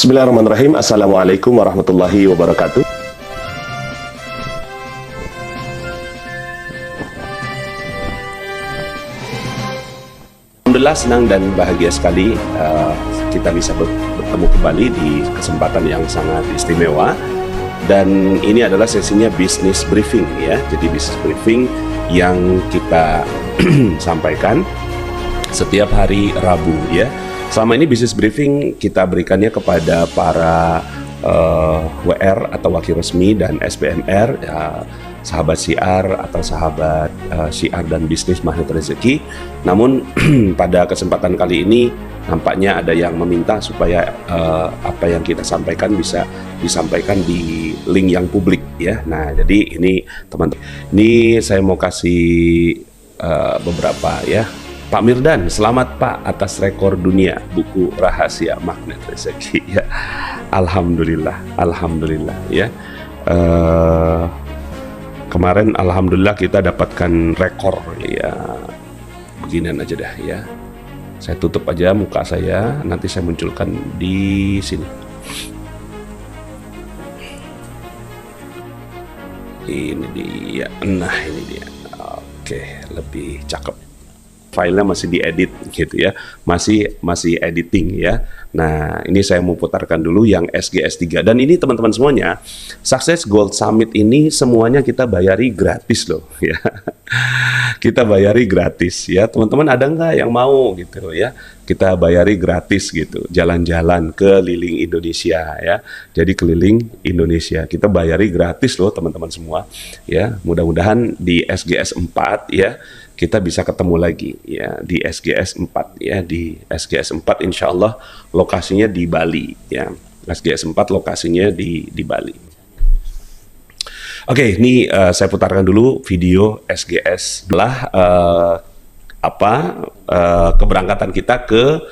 Bismillahirrahmanirrahim. Assalamualaikum warahmatullahi wabarakatuh. Alhamdulillah senang dan bahagia sekali kita bisa bertemu kembali di kesempatan yang sangat istimewa. Dan ini adalah sesinya business briefing ya. Jadi business briefing yang kita sampaikan setiap hari Rabu ya. Selama ini business briefing kita berikannya kepada para WR atau wakil resmi dan SPMR, sahabat syiar atau sahabat syiar dan bisnis Magnet Rezeki. Namun pada kesempatan kali ini nampaknya ada yang meminta supaya apa yang kita sampaikan bisa disampaikan di link yang publik ya. Nah jadi ini teman-teman, ini saya mau kasih beberapa ya. Pak Mirdan, selamat Pak atas rekor dunia buku rahasia Magnet Rezeki ya. Alhamdulillah, alhamdulillah ya. Kemarin alhamdulillah kita dapatkan rekor ya. Beginian aja dah ya. Saya tutup aja muka saya, nanti saya munculkan di sini. Ini dia, nah ini dia. Oke, lebih cakep. Filenya masih diedit gitu ya, masih editing ya. Nah ini saya mau putarkan dulu yang SGS 3 dan ini teman-teman semuanya, Success Gold Summit ini semuanya kita bayari gratis loh ya. Kita bayari gratis ya, teman-teman ada nggak yang mau gitu ya, kita bayari gratis gitu, jalan-jalan keliling Indonesia ya. Jadi keliling Indonesia kita bayari gratis loh teman-teman semua ya. Mudah-mudahan di SGS 4 ya kita bisa ketemu lagi ya di SGS 4 ya. Di SGS 4 insya Allah lokasinya di Bali ya. SGS 4 lokasinya di Bali. Oke, ini saya putarkan dulu video SGS adalah keberangkatan kita ke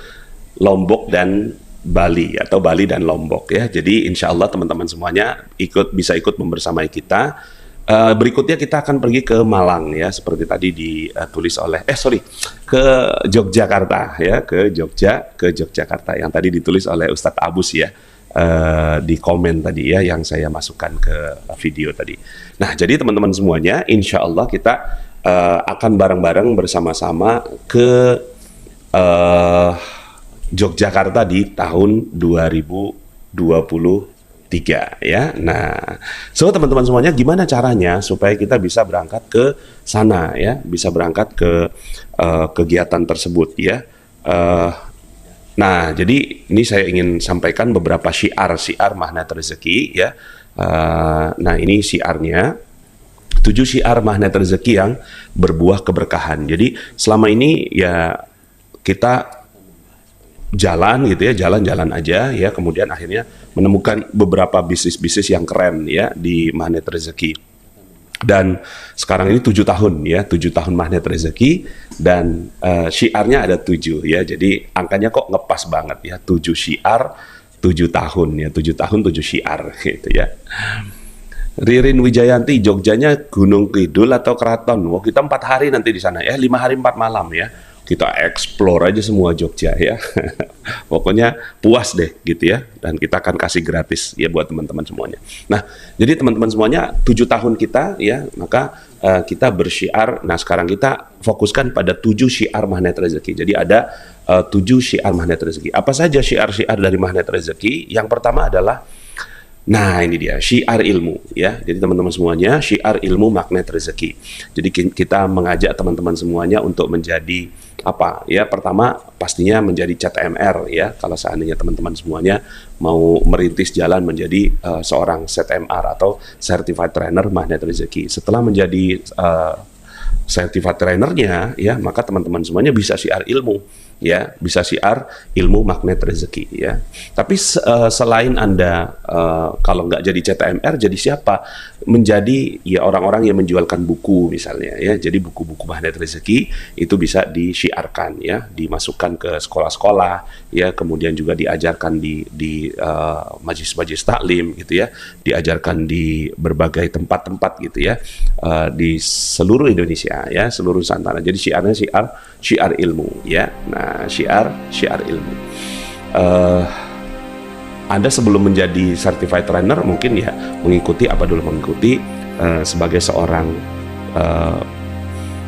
Lombok dan Bali atau Bali dan Lombok ya. Jadi insya Allah teman-teman semuanya bisa ikut membersamai kita. Berikutnya kita akan pergi ke Malang ya, seperti tadi ditulis oleh ke Yogyakarta ya, ke Yogyakarta yang tadi ditulis oleh Ustadz Abus ya, di komen tadi ya yang saya masukkan ke video tadi. Nah jadi teman-teman semuanya insya Allah kita akan bareng-bareng bersama-sama ke Yogyakarta di tahun 2023 ya. Nah, so teman-teman semuanya gimana caranya supaya kita bisa berangkat ke sana ya, bisa berangkat ke kegiatan tersebut ya. Nah, jadi ini saya ingin sampaikan beberapa syiar Magnet Rezeki ya. Nah, ini syiarnya 7 syiar Magnet Rezeki yang berbuah keberkahan. Jadi selama ini ya kita jalan gitu ya, jalan-jalan aja ya, kemudian akhirnya menemukan beberapa bisnis-bisnis yang keren ya di Magnet Rezeki. Dan sekarang ini 7 tahun ya, 7 tahun Magnet Rezeki dan syiarnya ada 7 ya. Jadi angkanya kok ngepas banget ya, 7 syiar 7 tahun ya, 7 tahun 7 syiar gitu ya. Ririn Wijayanti, Jogjanya Gunung Kidul atau Keraton? Wah, kita 4 hari nanti di sana ya, 5 hari 4 malam ya. Kita explore aja semua Jogja ya. Pokoknya puas deh gitu ya. Dan kita akan kasih gratis ya buat teman-teman semuanya. Nah, jadi teman-teman semuanya 7 tahun kita ya, maka kita bersyiar. Nah, sekarang kita fokuskan pada 7 syiar Magnet Rezeki. Jadi ada 7 syiar Magnet Rezeki. Apa saja syiar-syiar dari Magnet Rezeki? Yang pertama adalah, nah ini dia, syiar ilmu ya. Jadi teman-teman semuanya, syiar ilmu Magnet Rezeki. Jadi kita mengajak teman-teman semuanya untuk menjadi apa ya, pertama pastinya menjadi CTMR ya, kalau seandainya teman-teman semuanya mau merintis jalan menjadi seorang CTMR atau Certified Trainer Magnet Rezeki. Setelah menjadi Certified Trainernya ya, maka teman-teman semuanya bisa syiar ilmu ya, bisa syiar ilmu Magnet Rezeki ya. Tapi selain Anda kalau nggak jadi CTMR, jadi siapa? Menjadi ya orang-orang yang menjualkan buku misalnya ya. Jadi buku-buku Magnet Rezeki itu bisa disyiarkan ya, dimasukkan ke sekolah-sekolah ya, kemudian juga diajarkan di majelis-majelis taklim gitu ya, diajarkan di berbagai tempat-tempat gitu ya, di seluruh Indonesia ya, seluruh Nusantara. Jadi syiarnya syiar ilmu ya. Nah, syiar ilmu. Anda sebelum menjadi certified trainer mungkin ya mengikuti sebagai seorang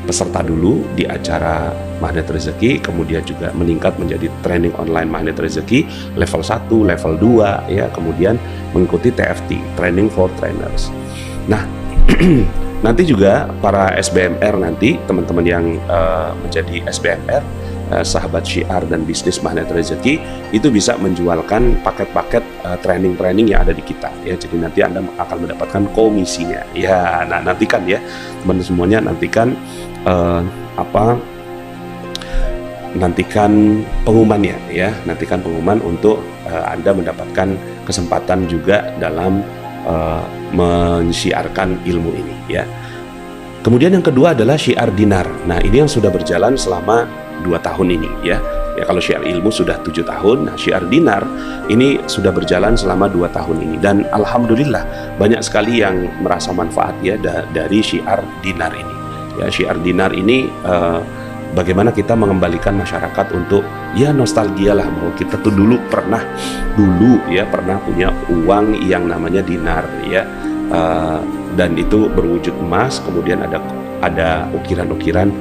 peserta dulu di acara Magnet Rezeki, kemudian juga meningkat menjadi training online Magnet Rezeki level 1, level 2 ya, kemudian mengikuti TFT, Training for Trainers. Nah, nanti juga para SBMR nanti, teman-teman yang menjadi SBMR, sahabat syiar dan bisnis Magnet Rezeki, itu bisa menjualkan paket-paket training-training yang ada di kita ya. Jadi nanti Anda akan mendapatkan komisinya ya. Nah, nantikan ya teman semuanya, nantikan nantikan pengumumannya ya, nantikan pengumuman untuk Anda mendapatkan kesempatan juga dalam mensyiarkan ilmu ini ya. Kemudian yang kedua adalah syiar dinar. Nah, ini yang sudah berjalan selama 2 tahun ini ya. Ya, kalau syiar ilmu sudah 7 tahun, nah syiar dinar ini sudah berjalan selama 2 tahun ini, dan alhamdulillah banyak sekali yang merasa manfaat ya dari syiar dinar ini. Ya, syiar dinar ini bagaimana kita mengembalikan masyarakat untuk ya nostalgia lah, bahwa kita tuh dulu pernah punya uang yang namanya dinar ya, dan itu berwujud emas, kemudian ada ukiran-ukiran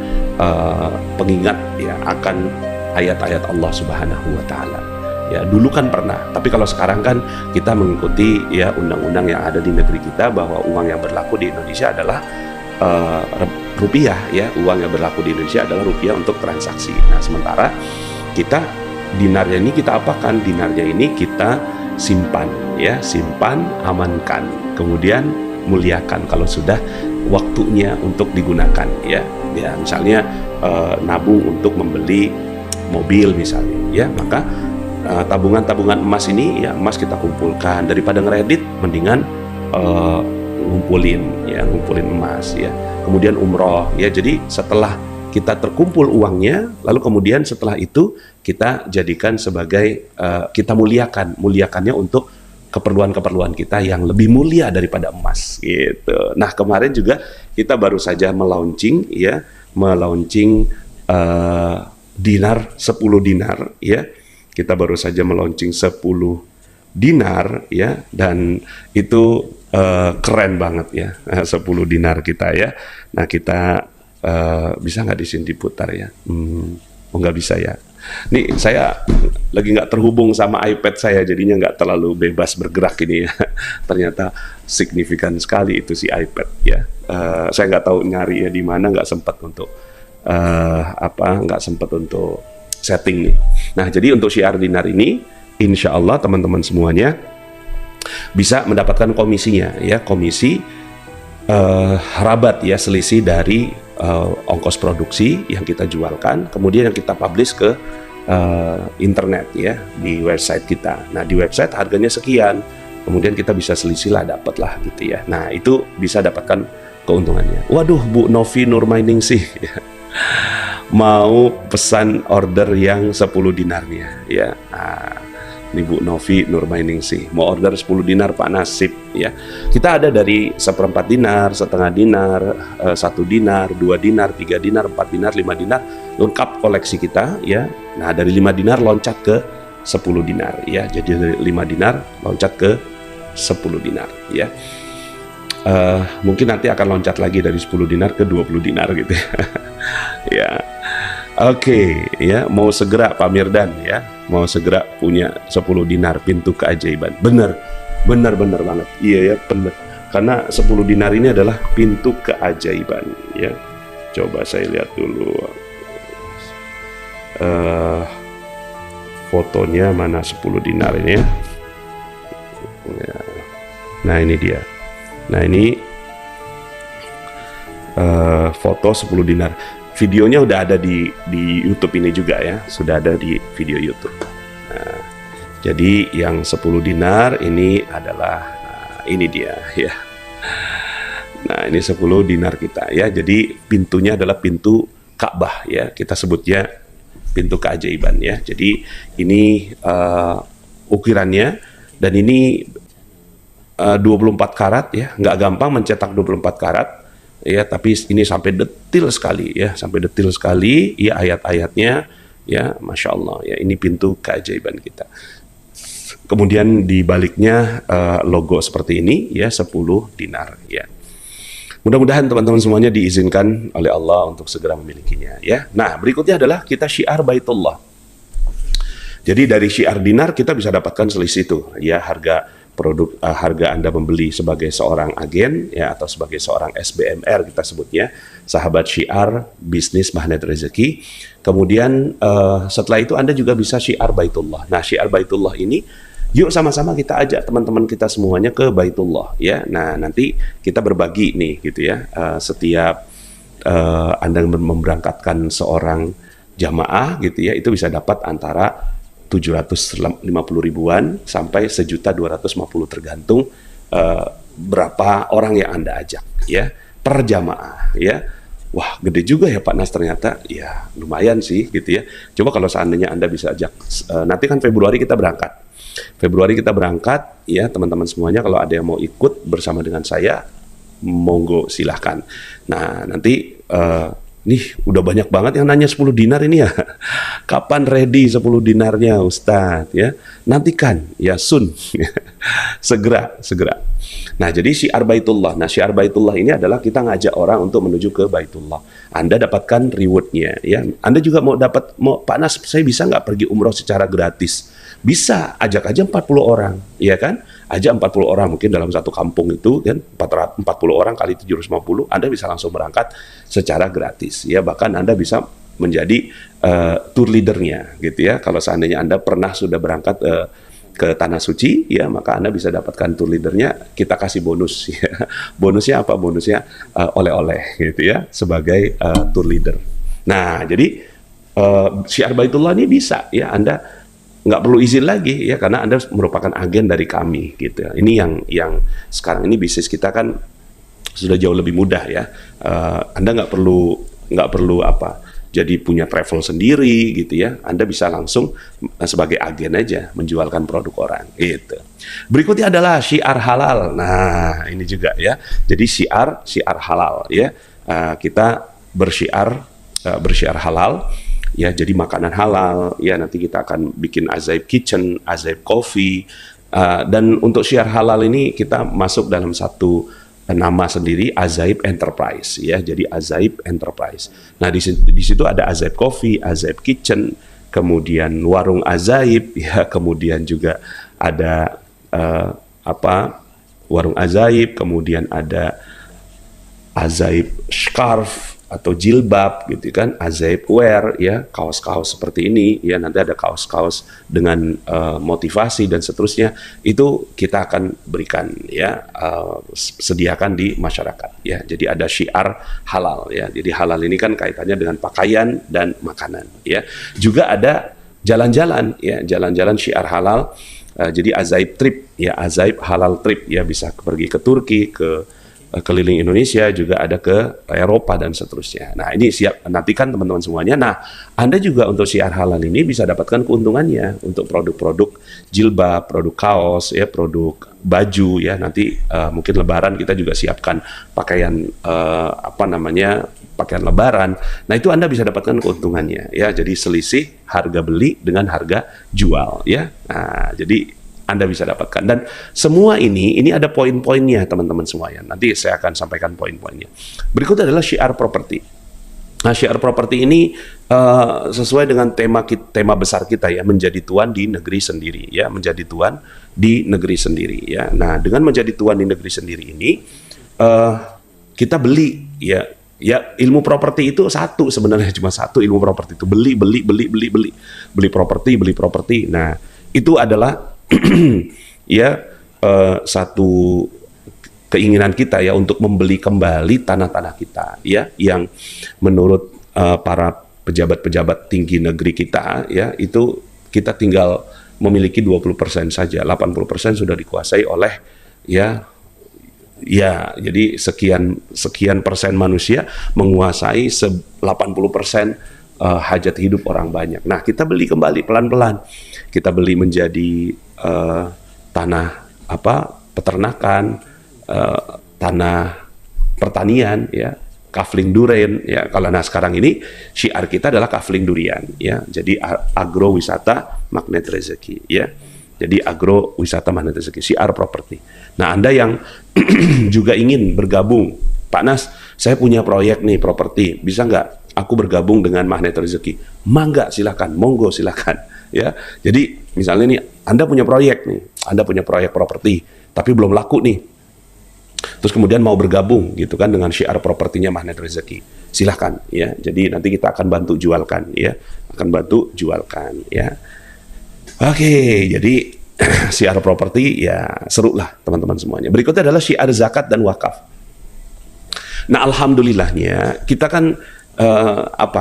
pengingat ya akan ayat-ayat Allah Subhanahu wa taala. Ya, dulu kan pernah, tapi kalau sekarang kan kita mengikuti ya undang-undang yang ada di negeri kita, bahwa uang yang berlaku di Indonesia adalah rupiah ya, uang yang berlaku di Indonesia adalah rupiah untuk transaksi. Nah, sementara kita dinarnya ini kita apakan? Dinarnya ini kita simpan ya, simpan, amankan, kemudian muliakan kalau sudah waktunya untuk digunakan ya. Ya, misalnya nabung untuk membeli mobil misalnya ya, maka tabungan-tabungan emas ini ya, emas kita kumpulkan, daripada ngeredit mendingan ngumpulin emas ya, kemudian umroh ya. Jadi setelah kita terkumpul uangnya, lalu kemudian setelah itu kita jadikan sebagai kita muliakannya untuk keperluan-keperluan kita yang lebih mulia daripada emas gitu. Nah, kemarin juga kita baru saja melaunching dinar 10 dinar ya. Kita baru saja melaunching 10 dinar ya, dan itu keren banget ya, 10 dinar kita ya. Nah, kita bisa nggak di sini diputar ya? Nggak bisa ya. Nih saya lagi nggak terhubung sama iPad saya, jadinya nggak terlalu bebas bergerak ini ya. Ternyata signifikan sekali itu si iPad ya. Saya nggak tahu nyari ya di mana, nggak sempat untuk setting nih. Nah, jadi untuk syiar dinar ini, insya Allah teman-teman semuanya bisa mendapatkan komisinya ya, komisi rabat ya, selisih dari ongkos produksi yang kita jualkan, kemudian yang kita publish ke internet ya, di website kita. Nah, di website harganya sekian, kemudian kita bisa selisih lah, dapat lah gitu ya. Nah, itu bisa dapatkan keuntungannya. Waduh, Bu Novi Nurmining sih ya, mau pesan order yang 10 dinarnya ya. Nah, ini Bu Novi Nurmining sih mau order 10 dinar Pak Nasib ya. Kita ada dari 1/4 dinar, setengah dinar, 1 dinar, 2 dinar, 3 dinar, 4 dinar, 5 dinar, lengkap koleksi kita ya. Nah, dari 5 dinar loncat ke 10 dinar ya. Jadi dari 5 dinar loncat ke 10 dinar ya. Mungkin nanti akan loncat lagi dari 10 dinar ke 20 dinar gitu ya. Ya. Oke, ya, mau segera Pak Mirdan ya, mau segera punya 10 dinar pintu keajaiban. Bener banget. Iya ya, bener. Karena 10 dinar ini adalah pintu keajaiban ya. Coba saya lihat dulu. Fotonya mana 10 dinar ini ya. Nah, ini dia. Nah, ini foto 10 dinar. Videonya udah ada di YouTube ini juga ya, sudah ada di video YouTube. Nah, jadi yang 10 dinar ini adalah ini dia ya. Nah, ini 10 dinar kita ya. Jadi pintunya adalah pintu Ka'bah ya. Kita sebutnya pintu keajaiban ya. Jadi ini ukirannya, dan ini 24 karat ya. Nggak gampang mencetak 24 karat. Ya, tapi ini sampai detail sekali ya, ya, ayat-ayatnya ya, Masya Allah ya, ini pintu keajaiban kita. Kemudian di baliknya logo seperti ini ya, 10 dinar ya. Mudah-mudahan teman-teman semuanya diizinkan oleh Allah untuk segera memilikinya ya. Nah, berikutnya adalah kita syiar Baitullah. Jadi dari syiar dinar kita bisa dapatkan selisih itu ya, harga produk, harga Anda membeli sebagai seorang agen ya, atau sebagai seorang SBMR kita sebutnya, sahabat syiar bisnis magnet rezeki. Kemudian setelah itu Anda juga bisa syiar Baitullah. Nah, syiar Baitullah ini yuk sama-sama kita ajak teman-teman kita semuanya ke Baitullah ya. Nah, nanti kita berbagi nih gitu ya. Setiap Anda memberangkatkan seorang jamaah gitu ya, itu bisa dapat antara 750 ribuan sampai 1.250.000 tergantung berapa orang yang Anda ajak ya, per jamaah ya. Wah, gede juga ya Pak Nas ternyata. Ya, lumayan sih gitu ya. Coba kalau seandainya Anda bisa ajak, nanti kan Februari kita berangkat. Ya teman-teman semuanya, kalau ada yang mau ikut bersama dengan saya, monggo silahkan. Nah, nanti nih udah banyak banget yang nanya 10 dinar ini ya. Kapan ready 10 dinarnya Ustadz ya? Nantikan ya, soon. segera. Nah, jadi syiar Baitullah. Nah, syiar Baitullah ini adalah kita ngajak orang untuk menuju ke Baitullah. Anda dapatkan rewardnya ya. Anda juga mau Pak Nas, saya bisa nggak pergi umroh secara gratis? Bisa, ajak aja 40 orang, ya kan? Ajak 40 orang, mungkin dalam satu kampung itu kan 40 orang kali 750, Anda bisa langsung berangkat secara gratis ya. Bahkan Anda bisa menjadi tour leadernya gitu ya. Kalau seandainya Anda pernah sudah berangkat ke Tanah Suci ya, maka Anda bisa dapatkan tour leadernya, kita kasih bonus ya. Bonusnya apa? Bonusnya oleh-oleh gitu ya, sebagai tour leader. Nah, jadi syiar Baitullah ini bisa ya, Anda nggak perlu izin lagi ya, karena Anda merupakan agen dari kami gitu. Ini yang sekarang ini bisnis kita kan sudah jauh lebih mudah ya. Anda nggak perlu jadi punya travel sendiri gitu ya. Anda bisa langsung sebagai agen aja menjualkan produk orang gitu. Berikutnya adalah syiar halal. Nah, ini juga ya. Jadi syiar halal ya. Kita bersyiar halal ya, jadi makanan halal ya. Nanti kita akan bikin Azaib Kitchen, Azaib Coffee, dan untuk syiar halal ini kita masuk dalam satu nama sendiri, Azaib Enterprise ya. Jadi Azaib Enterprise. Nah, di situ ada Azaib Coffee, Azaib Kitchen, kemudian warung Azaib ya, kemudian juga ada warung Azaib, kemudian ada Azaib Scarf atau jilbab gitu kan, Azaib Wear ya, kaos-kaos seperti ini ya. Nanti ada kaos-kaos dengan motivasi dan seterusnya, itu kita akan berikan ya, sediakan di masyarakat ya. Jadi ada syiar halal ya. Jadi halal ini kan kaitannya dengan pakaian dan makanan ya. Juga ada jalan-jalan ya, jalan-jalan syiar halal. Jadi Azaib Trip ya, Azaib Halal Trip ya, bisa pergi ke Turki, ke keliling Indonesia, juga ada ke Eropa dan seterusnya. Nah, ini siap, nantikan teman-teman semuanya. Nah, Anda juga untuk syiar halal ini bisa dapatkan keuntungannya untuk produk-produk jilbab, produk kaos ya, produk baju ya. Nanti mungkin Lebaran kita juga siapkan pakaian pakaian Lebaran. Nah, itu Anda bisa dapatkan keuntungannya ya. Jadi selisih harga beli dengan harga jual ya. Nah, jadi Anda bisa dapatkan. Dan semua ini ada poin-poinnya teman-teman semuanya. Nanti saya akan sampaikan poin-poinnya. Berikut adalah syiar properti. Nah, syiar properti ini sesuai dengan tema besar kita ya, menjadi tuan di negeri sendiri ya, menjadi tuan di negeri sendiri ya. Nah, dengan menjadi tuan di negeri sendiri ini kita beli ya. Ya, ilmu properti itu satu, sebenarnya cuma satu ilmu properti itu, beli properti. Nah, itu adalah ya satu keinginan kita ya, untuk membeli kembali tanah-tanah kita ya, yang menurut para pejabat-pejabat tinggi negeri kita ya, itu kita tinggal memiliki 20% saja, 80% sudah dikuasai oleh ya, jadi sekian persen manusia menguasai 80% hajat hidup orang banyak. Nah, kita beli kembali pelan-pelan. Kita beli menjadi tanah peternakan, tanah pertanian ya, kafling duren ya. Kalau sekarang ini syiar kita adalah kafling durian ya. Jadi agrowisata magnet rezeki ya. Jadi agro wisata magnet rezeki, syiar properti. Nah, Anda yang juga ingin bergabung, Pak Nas, saya punya proyek nih properti, bisa nggak aku bergabung dengan magnet rezeki? Mangga, silakan, monggo silakan. Ya, jadi misalnya nih Anda punya proyek nih, Anda punya proyek properti, tapi belum laku nih. Terus kemudian mau bergabung gitu kan dengan syiar propertinya magnet rezeki, silahkan ya. Jadi nanti kita akan bantu jualkan ya, akan bantu jualkan ya. Oke, jadi syiar properti ya seru lah teman-teman semuanya. Berikutnya adalah syiar zakat dan wakaf. Nah, alhamdulillahnya kita kan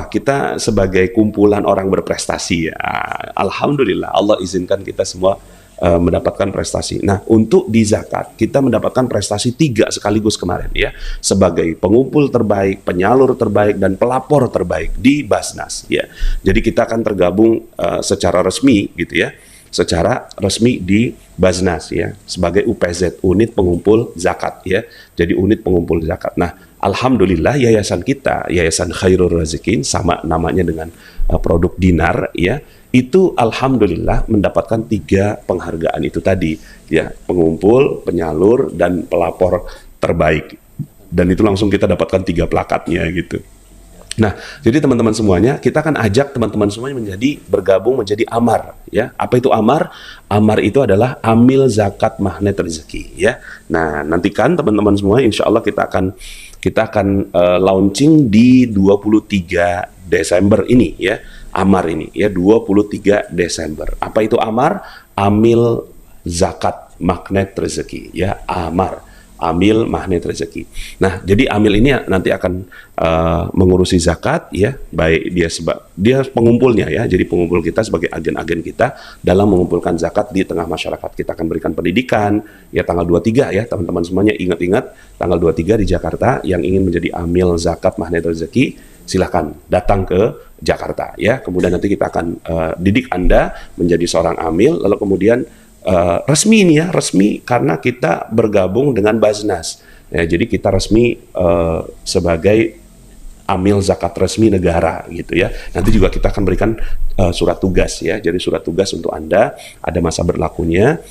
kita sebagai kumpulan orang berprestasi ya. Alhamdulillah Allah izinkan kita semua mendapatkan prestasi. Nah, untuk di zakat kita mendapatkan prestasi 3 sekaligus kemarin ya, sebagai pengumpul terbaik, penyalur terbaik, dan pelapor terbaik di Basnas ya. Jadi kita akan tergabung secara resmi gitu ya, secara resmi di Basnas ya, sebagai UPZ, unit pengumpul zakat ya. Jadi unit pengumpul zakat. Nah, alhamdulillah yayasan kita, Yayasan Khairul Razikin, sama namanya dengan produk dinar ya, itu alhamdulillah mendapatkan 3 penghargaan itu tadi ya, pengumpul, penyalur, dan pelapor terbaik. Dan itu langsung kita dapatkan 3 plakatnya gitu. Nah, jadi teman-teman semuanya, kita akan ajak teman-teman semuanya bergabung menjadi amar ya. Apa itu amar? Amar itu adalah amil zakat magnet rezeki ya. Nah, nantikan teman-teman semua, insya Allah kita akan launching di 23 Desember ini ya. Amar ini ya, 23 Desember. Apa itu amar? Amil zakat magnet rezeki ya, amar. Amil magnet rezeki. Nah, jadi amil ini nanti akan mengurusi zakat ya, baik dia pengumpulnya ya. Jadi pengumpul kita sebagai agen-agen kita dalam mengumpulkan zakat di tengah masyarakat. Kita akan berikan pendidikan ya tanggal 23 ya, teman-teman semuanya ingat-ingat tanggal 23 di Jakarta. Yang ingin menjadi amil zakat magnet rezeki, silahkan datang ke Jakarta ya. Kemudian nanti kita akan didik Anda menjadi seorang amil, lalu kemudian resmi ini ya, resmi karena kita bergabung dengan Basnas ya. Jadi kita resmi sebagai amil zakat resmi negara gitu ya. Nanti juga kita akan berikan surat tugas ya. Jadi surat tugas untuk Anda, ada masa berlakunya,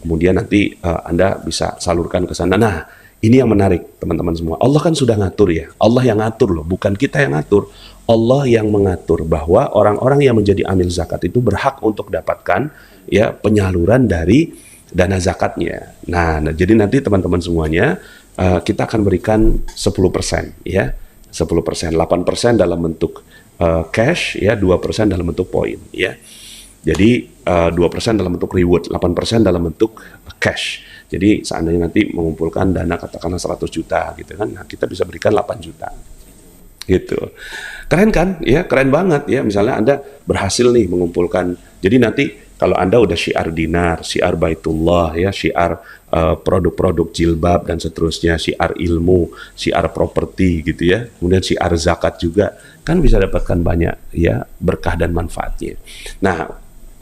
kemudian nanti Anda bisa salurkan ke sana. Nah, ini yang menarik teman-teman semua. Allah kan sudah ngatur ya. Allah yang ngatur loh, bukan kita yang ngatur. Allah yang mengatur bahwa orang-orang yang menjadi amil zakat itu berhak untuk dapatkan ya penyaluran dari dana zakatnya. Nah, jadi nanti teman-teman semuanya kita akan berikan 10% ya. 10%, 8% dalam bentuk cash ya, 2% dalam bentuk poin ya. Jadi 2% dalam bentuk reward, 8% dalam bentuk cash. Jadi seandainya nanti mengumpulkan dana katakanlah 100 juta gitu kan, nah kita bisa berikan 8 juta. Gitu. Keren kan? Ya, keren banget ya. Misalnya Anda berhasil nih mengumpulkan. Jadi nanti kalau Anda udah syiar dinar, syiar baitullah ya, syiar produk-produk jilbab dan seterusnya, syiar ilmu, syiar properti gitu ya. Kemudian syiar zakat juga, kan bisa dapatkan banyak ya berkah dan manfaatnya. Nah,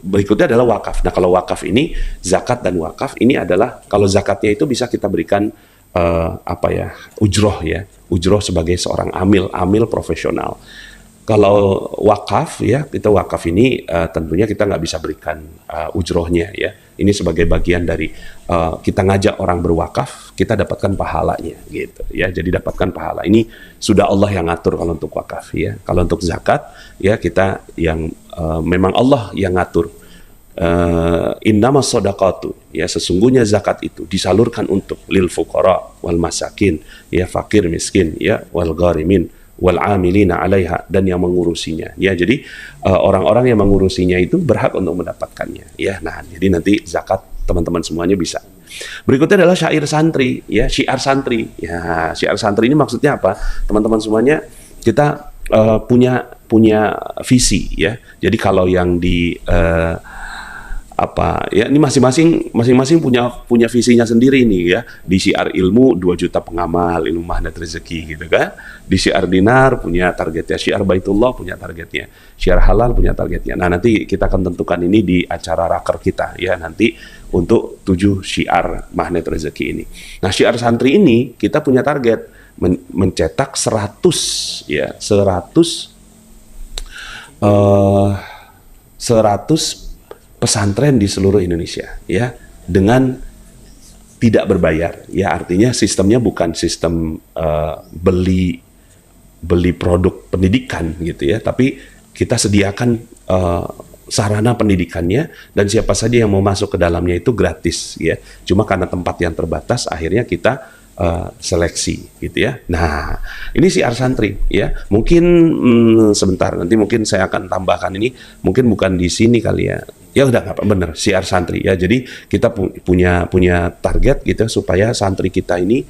berikutnya adalah wakaf. Nah, kalau wakaf ini, zakat dan wakaf ini adalah, kalau zakatnya itu bisa kita berikan ujroh ya, ujroh sebagai seorang amil profesional. Kalau wakaf ya, kita wakaf ini tentunya kita nggak bisa berikan ujrohnya ya. Ini sebagai bagian dari kita ngajak orang berwakaf, kita dapatkan pahalanya gitu ya. Jadi dapatkan pahala. Ini sudah Allah yang ngatur kalau untuk wakaf ya. Kalau untuk zakat ya, kita yang memang Allah yang ngatur. Innamas shadaqatu ya, sesungguhnya zakat itu disalurkan untuk lil fuqara wal masakin ya, fakir miskin ya, wal gharimin wal amilina 'alaiha, dan yang mengurusinya ya. Jadi orang-orang yang mengurusinya itu berhak untuk mendapatkannya ya. Nah, jadi nanti zakat teman-teman semuanya bisa. Berikutnya adalah syair santri ya, syiar santri ya. Syiar santri ini maksudnya apa? Teman-teman semuanya, kita punya visi ya. Jadi kalau yang di ini masing-masing punya visinya sendiri nih ya. Di syiar ilmu 2 juta pengamal, ilmu magnet rezeki gitu kan. Di syiar dinar punya targetnya, syiar baitullah punya targetnya, syiar halal punya targetnya. Nah, nanti kita akan tentukan ini di acara raker kita ya, nanti untuk 7 syiar magnet rezeki ini. Nah, syiar santri ini kita punya target mencetak 100 ya, 100 pesantren di seluruh Indonesia, ya, dengan tidak berbayar, ya, artinya sistemnya bukan sistem beli produk pendidikan gitu ya, tapi kita sediakan sarana pendidikannya, dan siapa saja yang mau masuk ke dalamnya itu gratis, ya. Cuma karena tempat yang terbatas, akhirnya kita seleksi gitu ya. Nah, ini siar santri ya. Mungkin sebentar, nanti mungkin saya akan tambahkan ini, mungkin bukan di sini kali ya. Ya udah nggak apa, bener, siar santri ya. Jadi kita punya target gitu supaya santri kita ini,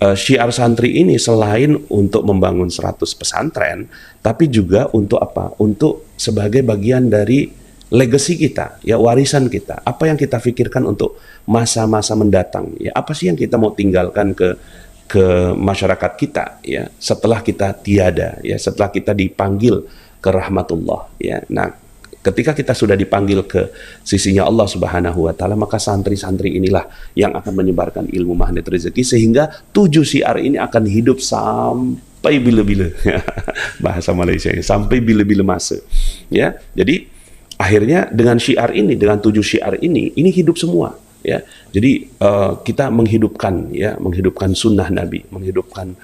syiar santri ini selain untuk membangun 100 pesantren, tapi juga untuk apa? Untuk sebagai bagian dari legacy kita, ya, warisan kita. Apa yang kita pikirkan untuk masa-masa mendatang, ya, apa sih yang kita mau tinggalkan ke masyarakat kita, ya, setelah kita tiada, ya, setelah kita dipanggil ke rahmatullah, ya. Nah, ketika kita sudah dipanggil ke sisinya Allah Subhanahu wa taala, maka santri-santri inilah yang akan menyebarkan ilmu magnet rezeki, sehingga 7 syiar ini akan hidup sampai bila-bila. Bahasa Malaysia, sampai bila-bila masa. Ya. Jadi akhirnya dengan syiar ini, dengan 7 syiar ini hidup semua, ya. Jadi kita menghidupkan, ya, menghidupkan sunnah Nabi, menghidupkan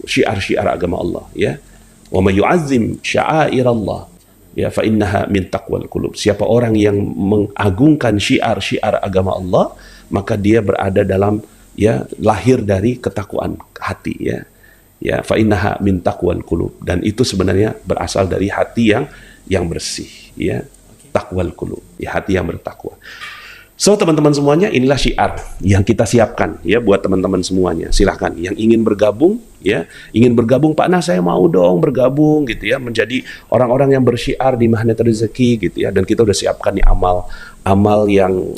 syiar-syiar agama Allah, ya. Wa may yu'azzim sya'airallah, ya, fa innaha min taqwal qulub. Siapa orang yang mengagungkan syiar-syiar agama Allah, maka dia berada dalam, ya, lahir dari ketakwaan hati, ya. Ya, fa innaha min taqwal qulub, dan itu sebenarnya berasal dari hati yang bersih, ya, takwal qulub, ya, hati yang bertakwa. So, teman-teman semuanya, inilah syiar yang kita siapkan, ya, buat teman-teman semuanya. Silahkan yang ingin bergabung, ya, ingin bergabung, Pak Nas, saya mau dong bergabung gitu ya, menjadi orang-orang yang bersyiar di Magnet Rezeki gitu ya. Dan kita udah siapkan nih amal yang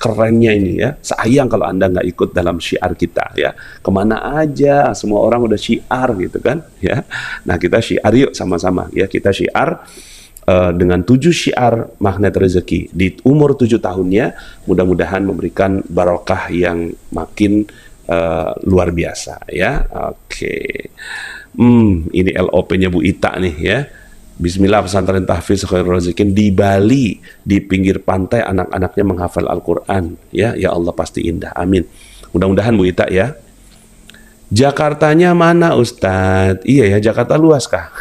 kerennya ini, ya. Sayang kalau Anda nggak ikut dalam syiar kita, ya. Kemana aja, semua orang udah syiar gitu kan, ya. Nah, kita syiar yuk sama-sama, ya. Kita syiar dengan 7 syiar Magnet Rezeki di umur 7 tahunnya, mudah-mudahan memberikan barokah yang makin luar biasa, ya. Oke. Ini LOP-nya Bu Ita nih, ya. Bismillah, pesantren tahfiz khairul razikin di Bali, di pinggir pantai, anak-anaknya menghafal Al-Quran, ya. Ya Allah, pasti indah, amin. Mudah-mudahan Bu Ita, ya. Jakartanya mana Ustadz? Iya ya, Jakarta luas kah?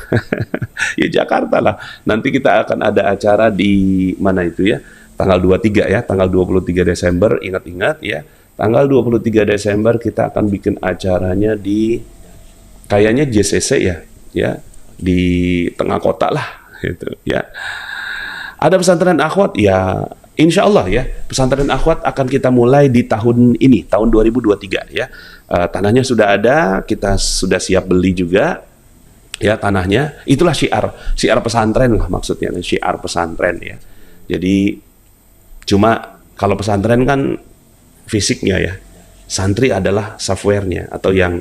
Ya Jakarta lah. Nanti kita akan ada acara di mana itu ya? Tanggal 23 ya, tanggal 23 Desember, ingat-ingat ya. Tanggal 23 Desember kita akan bikin acaranya di kayaknya JCC ya, ya, di tengah kota lah gitu ya. Ada pesantren akhwat ya. Insya Allah ya, pesantren akhwat akan kita mulai di tahun ini, tahun 2023 ya. Tanahnya sudah ada, kita sudah siap beli juga, ya, tanahnya. Itulah syiar pesantren lah maksudnya, syiar pesantren ya. Jadi cuma kalau pesantren kan fisiknya ya, santri adalah softwarenya atau yang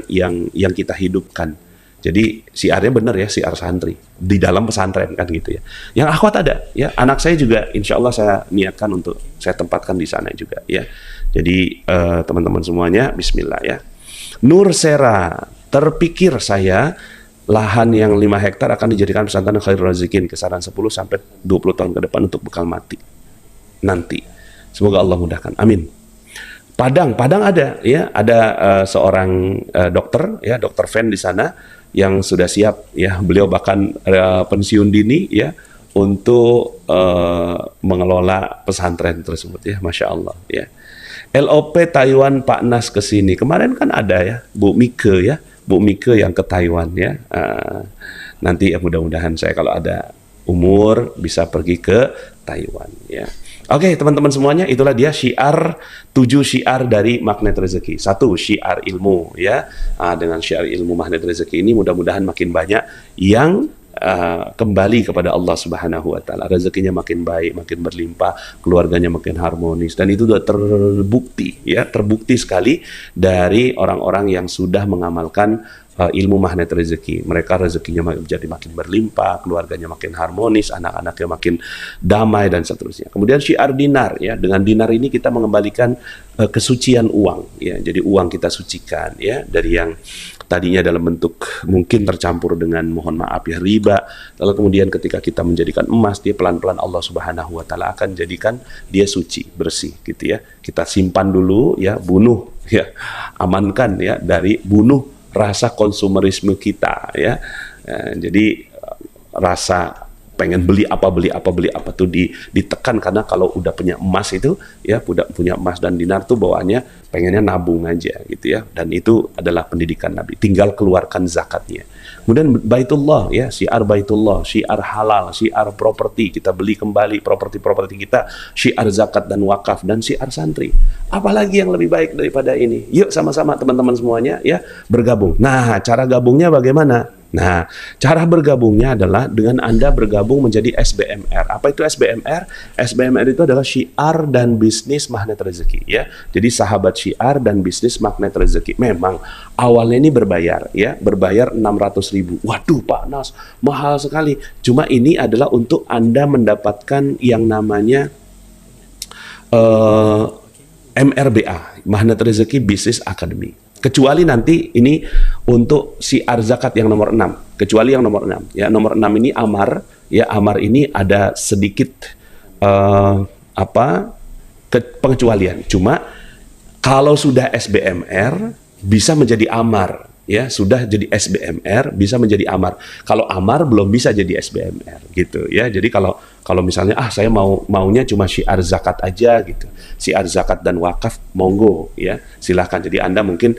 kita hidupkan. Jadi syiarnya benar ya, syiar santri di dalam pesantren kan gitu ya. Yang akhwat ada ya, anak saya juga insya Allah saya niatkan untuk saya tempatkan di sana juga ya. Jadi teman-teman semuanya, bismillah ya. Nur Sera, terpikir saya lahan yang 5 hektar akan dijadikan pesantren khairul razikin, kisaran 10 sampai 20 tahun ke depan untuk bekal mati nanti. Semoga Allah mudahkan. Amin. Padang ada ya, ada seorang dokter ya, Dokter Fen di sana yang sudah siap ya, beliau bahkan pensiun dini ya untuk mengelola pesantren tersebut ya, Masya Allah ya. LOP Taiwan Pak Nas ke sini kemarin kan ada ya, Bu Mike ya, Bu Mike yang ke Taiwan ya. Nanti ya mudah-mudahan saya kalau ada umur bisa pergi ke Taiwan ya. Oke, teman-teman semuanya, itulah dia syiar 7 syiar dari Magnet Rezeki. 1, syiar ilmu ya. Dengan syiar ilmu Magnet Rezeki ini mudah-mudahan makin banyak yang kembali kepada Allah Subhanahu wa taala. Rezekinya makin baik, makin berlimpah, keluarganya makin harmonis, dan itu sudah terbukti ya, terbukti sekali dari orang-orang yang sudah mengamalkan ilmu magnet rezeki. Mereka rezekinya menjadi makin berlimpah, keluarganya makin harmonis, anak-anaknya makin damai dan seterusnya. Kemudian syiar dinar, ya, dengan dinar ini kita mengembalikan kesucian uang, ya. Jadi uang kita sucikan, ya, dari yang tadinya dalam bentuk mungkin tercampur dengan, mohon maaf ya, riba. Lalu kemudian ketika kita menjadikan emas, dia pelan-pelan Allah Subhanahu wa taala akan jadikan dia suci, bersih gitu ya. Kita simpan dulu, ya, bunuh, ya, amankan, ya, dari bunuh rasa konsumerisme kita, ya. Jadi rasa pengen beli apa tuh ditekan, karena kalau udah punya emas itu, ya, udah punya emas dan dinar tuh bawaannya pengennya nabung aja gitu ya. Dan itu adalah pendidikan Nabi, tinggal keluarkan zakatnya. Kemudian Baitullah, ya, syiar Baitullah, syiar halal, syiar properti, kita beli kembali properti kita, syiar zakat dan wakaf, dan syiar santri. Apalagi yang lebih baik daripada ini? Yuk sama-sama teman-teman semuanya, ya, bergabung. Nah, cara gabungnya bagaimana? Nah, cara bergabungnya adalah dengan Anda bergabung menjadi SBMR. Apa itu SBMR? SBMR itu adalah syiar dan bisnis magnet rezeki, ya. Jadi sahabat syiar dan bisnis magnet rezeki. Memang awalnya ini berbayar, ya, berbayar 600.000. Waduh, Pak Nas, mahal sekali. Cuma ini adalah untuk Anda mendapatkan yang namanya MRBA, Magnet Rezeki Business Academy. Kecuali nanti ini untuk syiar zakat yang nomor 6. Kecuali yang nomor 6. Ya, nomor 6 ini amar. Ya, amar ini ada sedikit pengecualian. Cuma kalau sudah SBMR bisa menjadi amar. Ya, sudah jadi SBMR bisa menjadi amar. Kalau amar belum bisa jadi SBMR gitu ya. Jadi kalau misalnya saya maunya cuma syiar zakat aja gitu. Syiar zakat dan wakaf monggo ya. Silahkan. Jadi Anda mungkin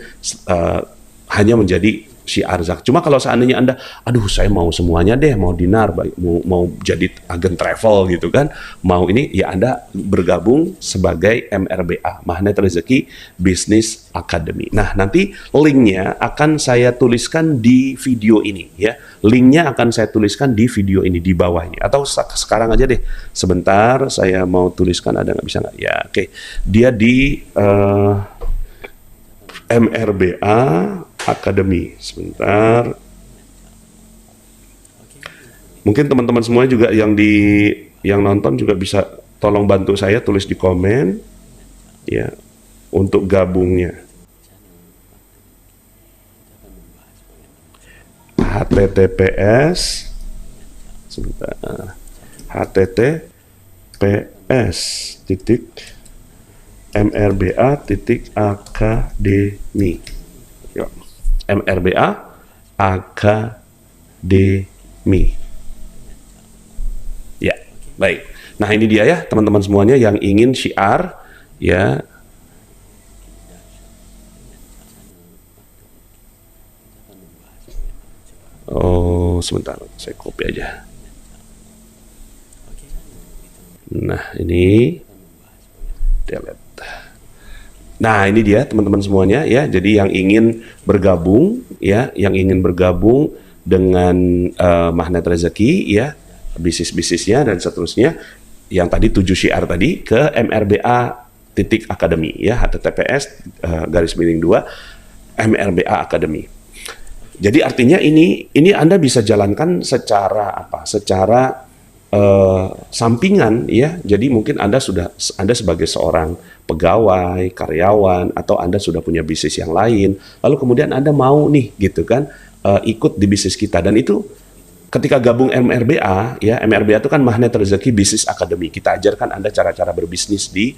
hanya menjadi syiar zakat. Cuma kalau seandainya Anda, aduh saya mau semuanya deh, mau dinar, mau jadi agen travel gitu kan, mau ini, ya Anda bergabung sebagai MRBA, Magnet Rezeki Business Academy. Nah, nanti linknya akan saya tuliskan di video ini ya. Linknya akan saya tuliskan di video ini di bawah ini. Atau sekarang aja deh, sebentar saya mau tuliskan, ada nggak, bisa nggak? Ya, oke. Dia di MRBA Academy. Sebentar. Mungkin teman-teman semua juga yang nonton juga bisa tolong bantu saya tulis di komen ya untuk gabungnya. HTTPS sebentar. HTTPS titik MRBA titik Academy. MRBA Academy. Ya, baik. Nah, ini dia ya teman-teman semuanya yang ingin syiar ya. Oh, sebentar, saya copy aja. Nah, ini delete. Nah, ini dia teman-teman semuanya ya. Jadi yang ingin bergabung ya, yang ingin bergabung dengan Magnet Rezeki ya, bisnis-bisnisnya dan seterusnya, yang tadi 7 syiar tadi ke MRBA titik Academy ya, HTTPS /2 MRBA Academy. Jadi artinya ini Anda bisa jalankan secara apa? Secara sampingan ya. Jadi mungkin Anda sebagai seorang pegawai, karyawan, atau Anda sudah punya bisnis yang lain, lalu kemudian Anda mau nih gitu kan ikut di bisnis kita. Dan itu ketika gabung MRBA ya, MRBA itu kan Magnet Rezeki Business Academy. Kita ajarkan Anda cara-cara berbisnis di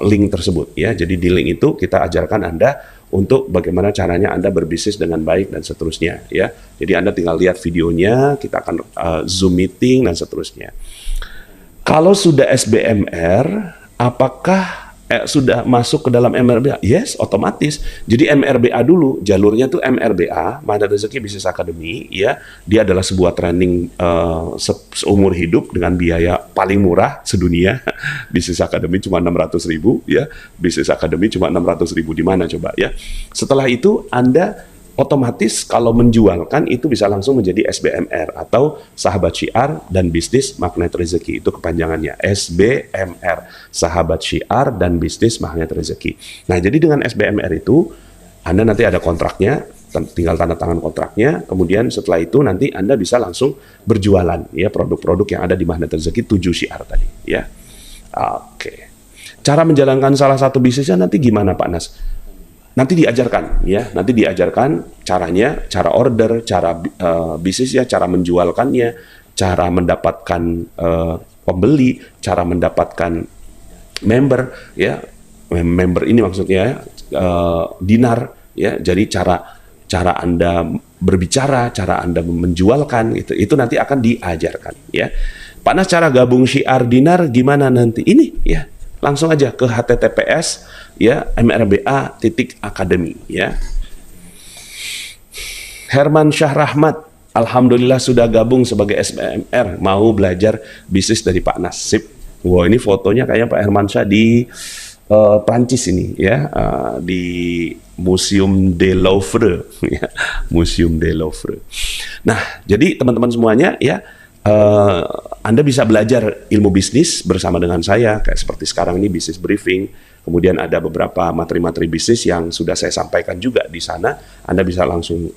link tersebut ya. Jadi di link itu kita ajarkan Anda untuk bagaimana caranya Anda berbisnis dengan baik dan seterusnya ya. Jadi Anda tinggal lihat videonya, kita akan Zoom meeting dan seterusnya. Kalau sudah SBMR, apakah sudah masuk ke dalam MRBA? Yes, otomatis. Jadi MRBA dulu, jalurnya tuh MRBA, Magnet Rezeki Business Academy ya. Dia adalah sebuah training seumur hidup dengan biaya paling murah sedunia. Business Academy cuma 600.000 ya. Business Academy cuma 600.000, di mana coba ya. Setelah itu Anda otomatis kalau menjualkan itu bisa langsung menjadi SBMR atau Sahabat Syiar dan Bisnis Magnet Rezeki. Itu kepanjangannya SBMR, Sahabat Syiar dan Bisnis Magnet Rezeki. Nah, jadi dengan SBMR itu Anda nanti ada kontraknya tinggal tanda tangan kontraknya, kemudian setelah itu nanti Anda bisa langsung berjualan ya produk-produk yang ada di Magnet Rezeki 7 syiar tadi ya. Oke. Cara menjalankan salah satu bisnisnya nanti gimana Pak Nas? Nanti diajarkan ya, nanti diajarkan caranya, cara order, cara bisnisnya, cara menjualkannya, cara mendapatkan pembeli, cara mendapatkan member ya. Member ini maksudnya dinar ya. Jadi cara Anda berbicara, cara Anda menjualkan itu nanti akan diajarkan ya. Pak Nas, cara gabung syiar dinar gimana nanti? Ini ya. Langsung aja ke https ya mrba.academy ya. Herman Syah Rahmat, alhamdulillah sudah gabung sebagai SBMR, mau belajar bisnis dari Pak Nas. Sip. Wah, ini fotonya kayaknya Pak Herman Syah di Prancis ini ya, di Museum de Louvre ya. Museum de Louvre. Nah, jadi teman-teman semuanya ya, Anda bisa belajar ilmu bisnis bersama dengan saya, kayak seperti sekarang ini bisnis briefing. Kemudian ada beberapa materi-materi bisnis yang sudah saya sampaikan juga di sana. Anda bisa langsung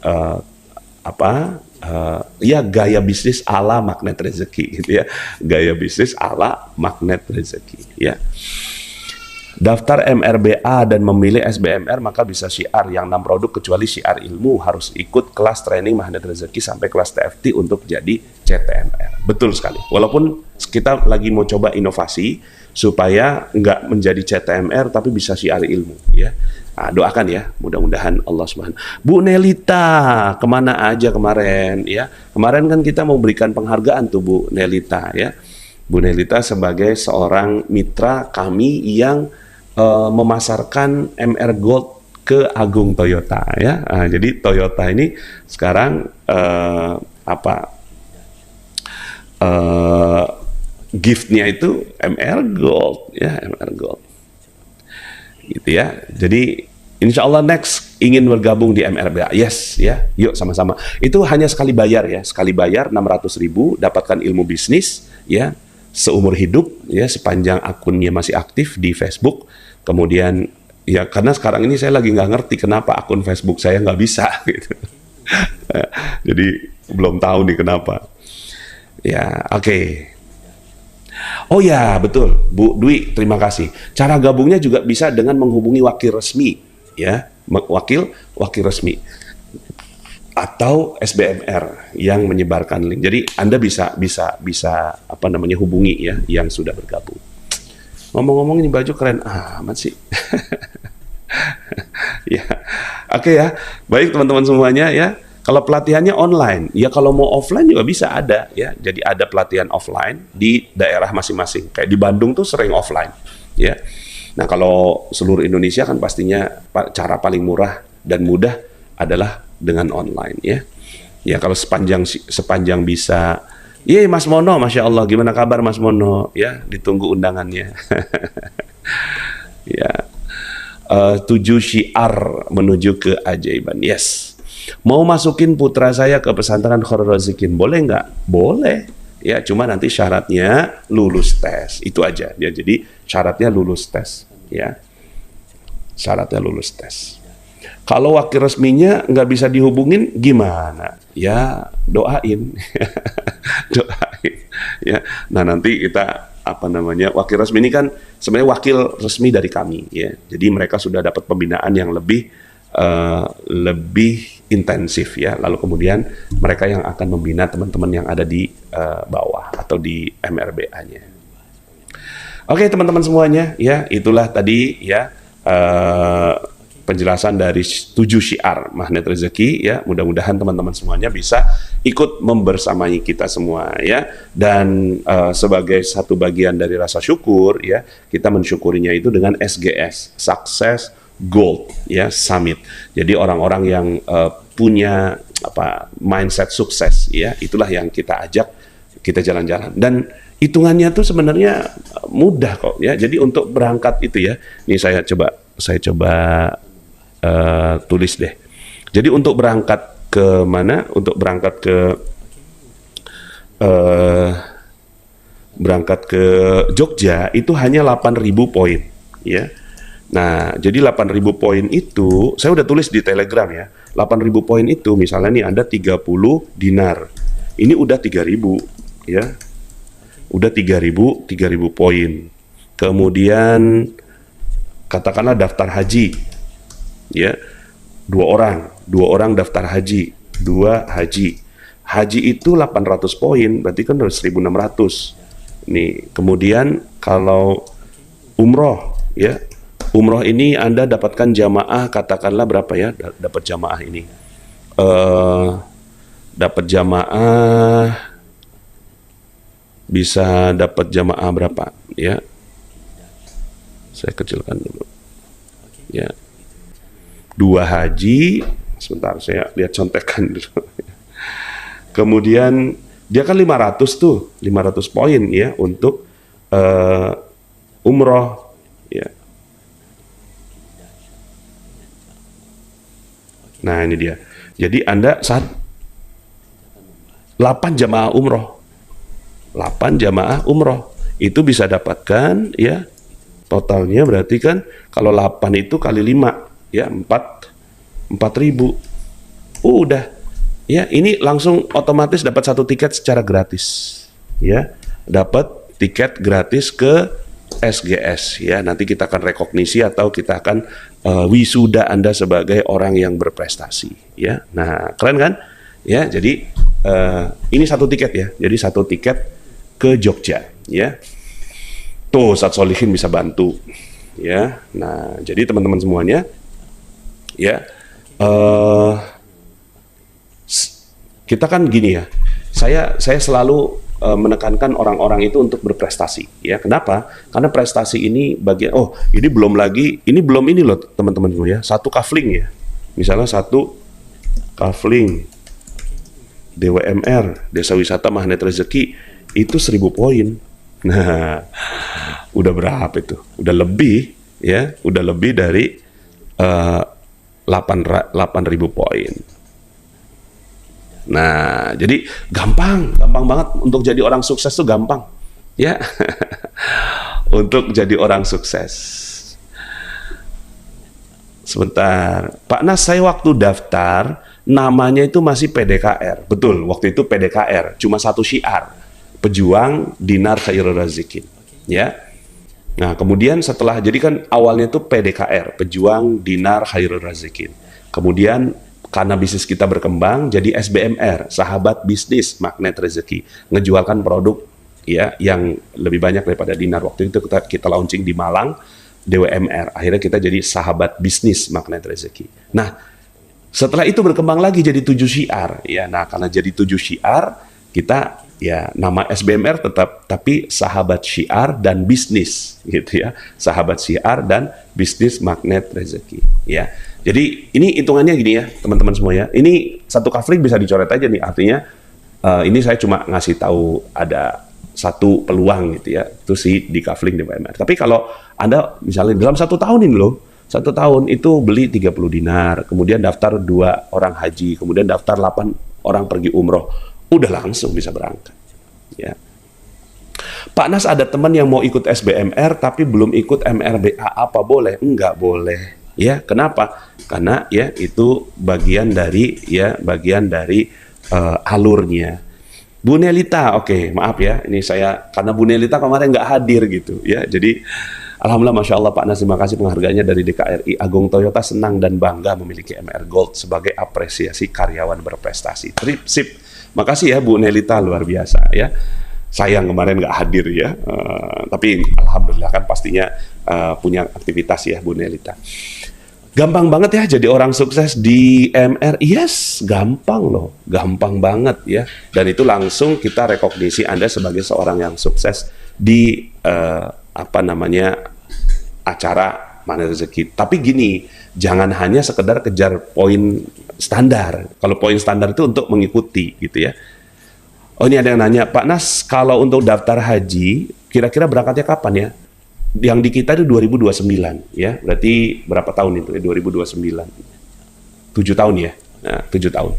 ya gaya bisnis ala Magnet Rezeki gitu ya, gaya bisnis ala Magnet Rezeki ya. Daftar MRBA dan memilih SBMR maka bisa syiar yang 6 produk kecuali syiar ilmu, harus ikut kelas training Magnet Rezeki sampai kelas TFT untuk jadi CTMR. Betul sekali. Walaupun kita lagi mau coba inovasi supaya nggak menjadi CTMR tapi bisa syiar ilmu ya. Nah, doakan ya, mudah-mudahan Allah Subhanahu. Bu Nelita, kemana aja kemarin ya? Kemarin kan kita mau berikan penghargaan tuh Bu Nelita ya. Bu Nelita sebagai seorang mitra kami yang memasarkan MR Gold ke Agung Toyota ya. Nah, jadi Toyota ini sekarang giftnya itu MR Gold ya, MR Gold gitu ya. Jadi insya Allah next ingin bergabung di MRBA, yes ya, yuk sama-sama. Itu hanya sekali bayar ya, sekali bayar 600.000, dapatkan ilmu bisnis ya seumur hidup ya, sepanjang akunnya masih aktif di Facebook. Kemudian ya, karena sekarang ini saya lagi nggak ngerti kenapa akun Facebook saya nggak bisa gitu. Jadi belum tahu nih kenapa ya. Oke. Oh ya, betul Bu Dwi, terima kasih. Cara gabungnya juga bisa dengan menghubungi wakil resmi ya, wakil resmi atau SBMR yang menyebarkan link. Jadi Anda bisa hubungi ya yang sudah bergabung. Ngomong-ngomong, ini baju keren amat sih. Ya. Oke ya. Baik teman-teman semuanya ya. Kalau pelatihannya online, ya kalau mau offline juga bisa ada ya. Jadi ada pelatihan offline di daerah masing-masing. Kayak di Bandung tuh sering offline ya. Nah, kalau seluruh Indonesia kan pastinya cara paling murah dan mudah adalah dengan online ya. Ya kalau sepanjang bisa. Iya Mas Mono, Masya Allah, gimana kabar Mas Mono? Ya, ditunggu undangannya. Ya, 7 syiar menuju keajaiban. Yes. Mau masukin putra saya ke pesantren Khairul Razikin, boleh nggak? Boleh. Ya, cuma nanti syaratnya lulus tes. Itu aja. Ya, jadi syaratnya lulus tes. Ya, syaratnya lulus tes. Kalau wakil resminya nggak bisa dihubungin, gimana? Ya, doain. Doain. Ya. Nah, nanti kita wakil resmi ini kan sebenarnya wakil resmi dari kami ya. Jadi mereka sudah dapat pembinaan yang lebih intensif ya. Lalu kemudian mereka yang akan membina teman-teman yang ada di bawah atau di MRBA-nya. Oke, teman-teman semuanya ya, itulah tadi ya penjelasan dari 7 syiar Magnet Rezeki ya. Mudah-mudahan teman-teman semuanya bisa ikut membersamai kita semua ya. Dan sebagai satu bagian dari rasa syukur ya, kita mensyukurinya itu dengan SGS, Success Gold ya Summit. Jadi orang-orang yang punya mindset sukses ya, itulah yang kita ajak kita jalan-jalan. Dan hitungannya tuh sebenarnya mudah kok ya. Jadi untuk berangkat itu ya, ini saya coba tulis deh. Jadi untuk berangkat ke mana? Untuk berangkat ke Jogja itu hanya 8.000 poin, ya. Nah, jadi 8.000 poin itu, saya udah tulis di Telegram ya. 8.000 poin itu misalnya nih Anda 30 dinar. Ini udah 3.000 ya. Udah 3.000 poin. Kemudian katakanlah daftar haji. Ya. Dua orang daftar haji, 2 haji. Haji itu 800 poin, berarti kan 1.600. Nih, kemudian kalau umroh ya. Umroh ini Anda dapatkan jamaah katakanlah berapa ya? Dapat jamaah ini. Dapat jamaah bisa dapat jamaah berapa ya? Saya kecilkan dulu. Ya. 2 haji, sebentar saya lihat contekan dulu. Kemudian dia kan 500 tuh, 500 poin ya untuk umroh ya. Nah, ini dia. Jadi Anda saat 8 jamaah umroh. 8 jamaah umroh. Itu bisa dapatkan ya. Totalnya berarti kan kalau 8 itu kali 5 ya 4.000. Udah. Ya, ini langsung otomatis dapat 1 tiket secara gratis. Ya. Dapat tiket gratis ke SGS ya. Nanti kita akan rekognisi atau kita akan wisuda Anda sebagai orang yang berprestasi ya. Nah, keren kan? Ya, jadi ini 1 tiket ya. Jadi 1 tiket ke Jogja ya. Tuh, Ustadz Solihin bisa bantu ya. Nah, jadi teman-teman semuanya ya, kita kan gini ya. Saya selalu menekankan orang-orang itu untuk berprestasi ya. Kenapa? Karena prestasi ini bagian ini belum ini loh teman-teman ya. 1 kafling ya. Misalnya 1 kafling DWMR, Desa Wisata Magnet Rezeki itu 1.000 poin. Nah, udah berapa itu? Udah lebih ya, udah lebih dari 8.000 poin. Nah, jadi gampang banget untuk jadi orang sukses tuh gampang, ya. Untuk jadi orang sukses. Sebentar, Pak Nas, saya waktu daftar namanya itu masih PDKR, betul. Waktu itu PDKR, cuma 1 syiar, Pejuang Dinar Khairul Razikin, ya. Nah, kemudian setelah jadi kan awalnya itu PDKR, Pejuang Dinar Khairul Razikin. Kemudian karena bisnis kita berkembang jadi SBMR, Sahabat Bisnis Magnet Rezeki, ngejualkan produk ya yang lebih banyak daripada dinar. Waktu itu kita launching di Malang, DWMR. Akhirnya kita jadi Sahabat Bisnis Magnet Rezeki. Nah, setelah itu berkembang lagi jadi 7 syiar ya. Nah, karena jadi 7 syiar, kita ya nama SBMR tetap, tapi Sahabat Syiar dan Bisnis gitu ya. Sahabat Syiar dan Bisnis Magnet Rezeki ya. Jadi ini hitungannya gini ya teman-teman semua ya. Ini 1 kafling bisa dicoret aja nih. Artinya ini saya cuma ngasih tahu ada 1 peluang gitu ya. Itu sih di kafling di PMR. Tapi kalau Anda misalnya dalam 1 tahun ini loh, 1 tahun itu beli 30 dinar, kemudian daftar 2 orang haji, kemudian daftar 8 orang pergi umroh, udah langsung bisa berangkat. Ya. Pak Nas, ada teman yang mau ikut SBMR tapi belum ikut MRBA, apa boleh? Enggak boleh. Ya, kenapa? Karena ya itu bagian dari alurnya. Bu Nelita, oke, maaf ya, ini saya karena Bu Nelita kemarin nggak hadir gitu ya. Jadi alhamdulillah, masya Allah Pak Nas, terima kasih penghargaannya dari DKRI. Agung Toyota senang dan bangga memiliki MR Gold sebagai apresiasi karyawan berprestasi. Sip, makasih ya Bu Nelita, luar biasa ya. Sayang kemarin nggak hadir ya, tapi alhamdulillah kan pastinya punya aktivitas ya Bu Nelita. Gampang banget ya jadi orang sukses di MR. Yes, gampang loh, gampang banget ya. Dan itu langsung kita rekognisi Anda sebagai seorang yang sukses di acara Magnet Rezeki. Tapi gini, jangan hanya sekedar kejar poin standar. Kalau poin standar itu untuk mengikuti gitu ya. Oh, ini ada yang nanya, Pak Nas, kalau untuk daftar haji kira-kira berangkatnya kapan ya? Yang di kita itu 2029 ya, berarti berapa tahun itu ya, 2029, 7 tahun ya, nah, 7 tahun,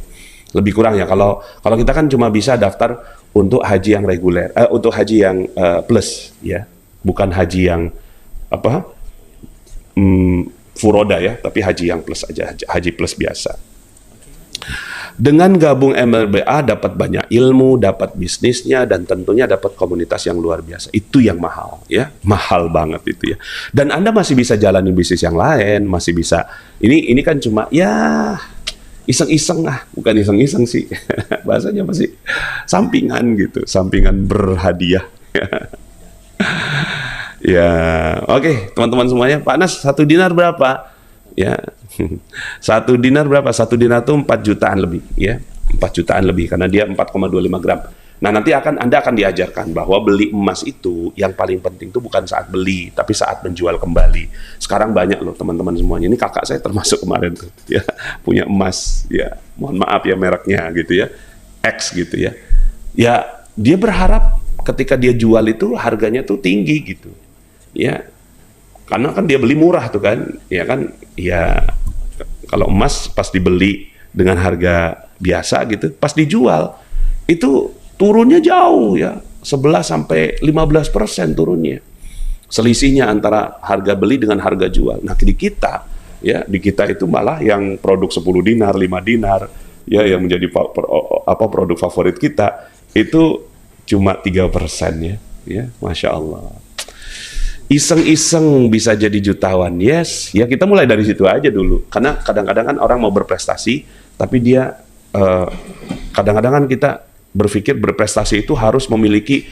lebih kurang ya. Kalau kita kan cuma bisa daftar untuk haji yang reguler, untuk haji yang plus ya, bukan haji yang furoda ya, tapi haji yang plus aja, haji plus biasa. Dengan gabung MLBA dapat banyak ilmu, dapat bisnisnya, dan tentunya dapat komunitas yang luar biasa. Itu yang mahal ya, mahal banget itu ya. Dan Anda masih bisa jalani bisnis yang lain, masih bisa. Ini kan cuma ya iseng-iseng lah, bukan iseng-iseng sih. Bahasanya masih sampingan gitu, sampingan berhadiah. Ya, oke, teman-teman semuanya. Pak Nas, 1 dinar berapa? Ya, 1 dinar berapa? 1 dinar itu 4 jutaan lebih, ya, 4 jutaan lebih karena dia 4,25 gram. Nah, nanti Anda akan diajarkan bahwa beli emas itu yang paling penting itu bukan saat beli, tapi saat menjual kembali. Sekarang banyak loh teman-teman semuanya. Ini kakak saya termasuk kemarin tuh, ya, punya emas, ya, mohon maaf ya mereknya gitu ya, X gitu ya. Ya, dia berharap ketika dia jual itu harganya tuh tinggi gitu. Ya, karena kan dia beli murah tuh kan, ya kan, ya kalau emas pas dibeli dengan harga biasa gitu, pas dijual itu turunnya jauh ya, 11-15% turunnya. Selisihnya antara harga beli dengan harga jual. Nah di kita, ya di kita itu malah yang produk 10 dinar, 5 dinar, ya yang menjadi produk favorit kita itu cuma 3% ya, Masya Allah. Iseng-iseng bisa jadi jutawan, yes, ya kita mulai dari situ aja dulu. Karena kadang-kadang kan orang mau berprestasi, tapi dia kadang-kadang kan kita berpikir berprestasi itu harus memiliki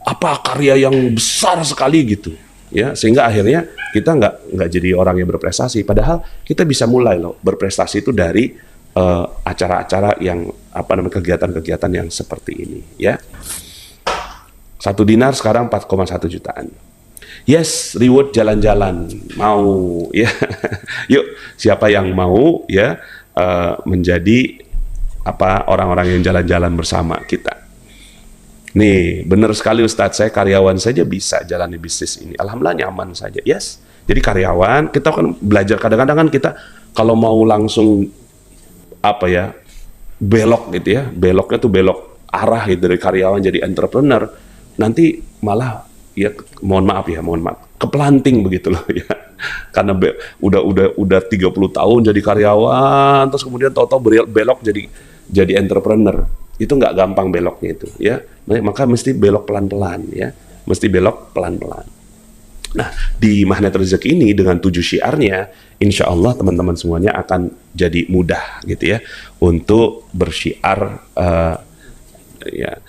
apa karya yang besar sekali gitu, ya sehingga akhirnya kita nggak jadi orang yang berprestasi. Padahal kita bisa mulai loh berprestasi itu dari acara-acara yang kegiatan-kegiatan yang seperti ini, ya. 1 dinar sekarang 4,1 jutaan. Yes, reward jalan-jalan, mau ya. Yuk, siapa yang mau ya menjadi orang-orang yang jalan-jalan bersama kita. Nih, benar sekali Ustadz, saya karyawan saja bisa jalani bisnis ini. Alhamdulillah nyaman saja. Yes. Jadi karyawan, kita kan belajar kadang-kadang kan kita kalau mau langsung belok gitu ya. Beloknya tuh belok arah gitu dari karyawan jadi entrepreneur. Nanti malah ya mohon maaf keplanting begitu loh ya, karena udah 30 tahun jadi karyawan terus kemudian tahu-tahu belok jadi entrepreneur, itu nggak gampang beloknya itu ya, maka mesti belok pelan-pelan ya, mesti belok pelan-pelan. Nah di Magnet Rezeki ini dengan 7 syiarnya, insya Allah teman-teman semuanya akan jadi mudah gitu ya untuk bersyiar ya.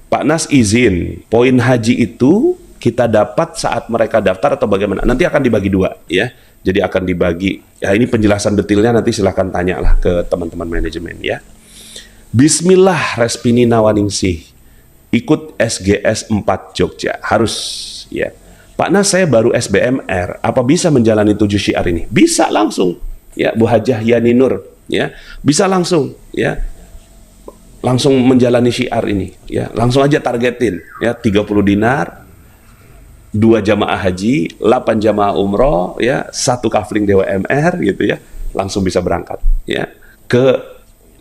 Pak Nas izin, poin haji itu kita dapat saat mereka daftar atau bagaimana? Nanti akan dibagi 2 ya. Jadi akan dibagi, ya ini penjelasan detailnya nanti silahkan tanyalah ke teman-teman manajemen ya. Bismillah Respini Nawaningsih, ikut SGS 4 Jogja, harus ya. Pak Nas saya baru SBMR, apa bisa menjalani 7 syiar ini? Bisa langsung ya, Bu Hajah Yani Nur ya, bisa langsung ya. Langsung menjalani syiar ini ya, langsung aja targetin ya, 30 dinar 2 jamaah haji, 8 jamaah umroh ya, 1 kafling DWMR gitu ya, langsung bisa berangkat ya ke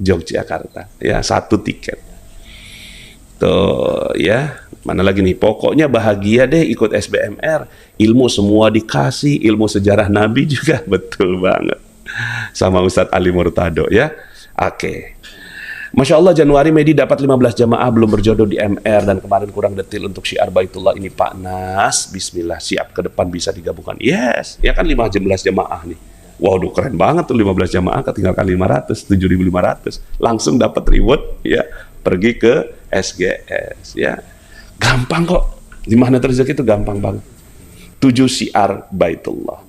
Yogyakarta ya, 1 tiket tuh ya. Mana lagi nih, pokoknya bahagia deh ikut SBMR, ilmu semua dikasih, ilmu sejarah Nabi juga betul banget sama Ustadz Ali Murtado ya. Oke. Masya Allah, Januari Medi dapat 15 jamaah belum berjodoh di MR, dan kemarin kurang detail untuk syiar Baitullah ini Pak Nas. Bismillah, siap ke depan bisa digabungkan. Yes, ya kan 15 jamaah nih. Waduh, keren banget tuh 15 jamaah ketinggalkan 500, 7.500. Langsung dapat reward ya, pergi ke SGS ya. Gampang kok. Di Magnet Rezeki itu gampang banget. 7 syiar Baitullah.